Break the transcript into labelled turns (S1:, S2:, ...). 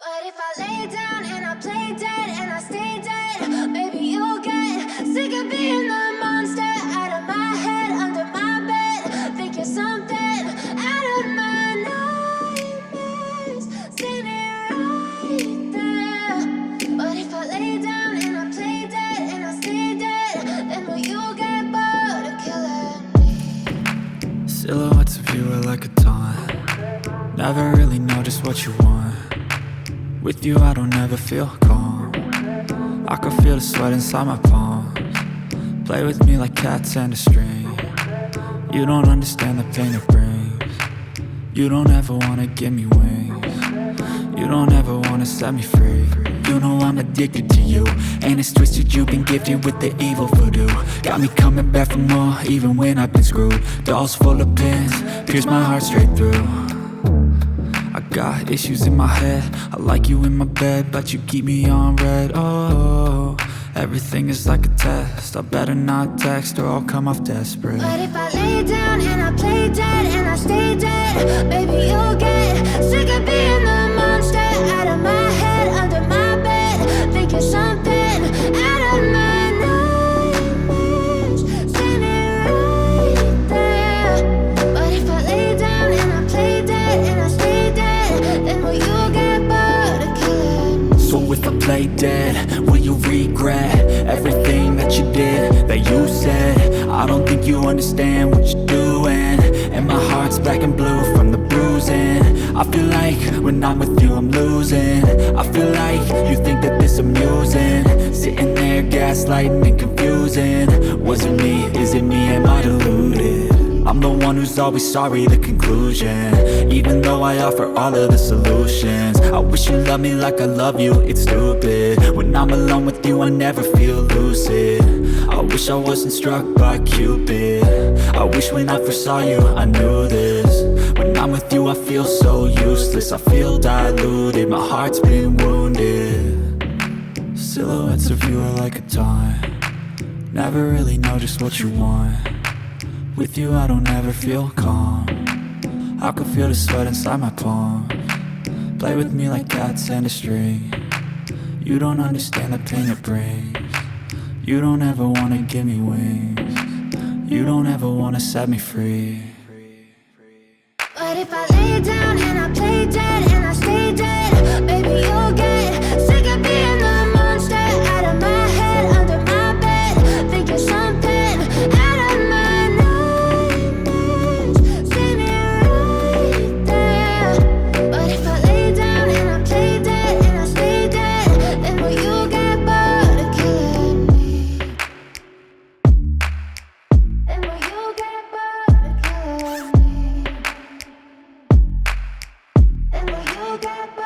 S1: But if I lay down and I play dead and I stay dead, maybe you'll get sick of being the monster out of my head, under my bed. Think you're something out of my nightmares, standing right there. But if I lay down and I play dead and I stay dead, then will you get bored of killing me?
S2: Silhouettes of you are like a taunt. Never really know just what you want. With you I don't ever feel calm. I can feel the sweat inside my palms. Play with me like cats and a string. You don't understand the pain it brings. You don't ever wanna give me wings. You don't ever wanna set me free. You know I'm addicted to you, and it's twisted, you've been gifted with the evil voodoo. Got me coming back for more, even when I've been screwed. Dolls full of pins, pierce my heart straight through. I got issues in my head, I like you in my bed, but you keep me on red. Oh, everything is like a test, I better not text or I'll come off desperate.
S1: But if I lay down and I play dead and I stay dead, maybe you'll get sick of being the monster out of my head, under my bed. Think you're something out of my nightmares, standing right there. But if I lay down and I play dead and I stay dead, then will you get bored of killing me?
S2: So if I play dead, will you regret everything that you did, that you said? I don't think you understand what you're doing, and my heart's black and blue from the bruising. I feel like when I'm with you I'm losing. I feel like you think that this amusing, sitting there gaslighting and confusing. Was it me? Is it me? Am I deluded? I'm the one who's always sorry, the conclusion, even though I offer all of the solutions. I wish you loved me like I love you, it's stupid. When I'm alone with you I never feel lucid. I wish I wasn't struck by Cupid. I wish when I first saw you I knew this. When I'm with you I feel so useless, I feel diluted, my heart's been wounded. Silhouettes of you are like a taunt. Never really know just what you want. With you I don't ever feel calm. I can feel the sweat inside my palms. Play with me like cats and a string. You don't understand the pain it brings. You don't ever wanna give me wings. You don't ever wanna set me free.
S1: But if I lay down and I play dead and I stay dead, maybe you'll get sick of being the monster out of my head, under my bed. Think you're something out of my nightmares, standing right there. But if I lay down and I play dead and I stay dead, then will you get bored of killing me? Then will you get bored of killing me? And will you get back?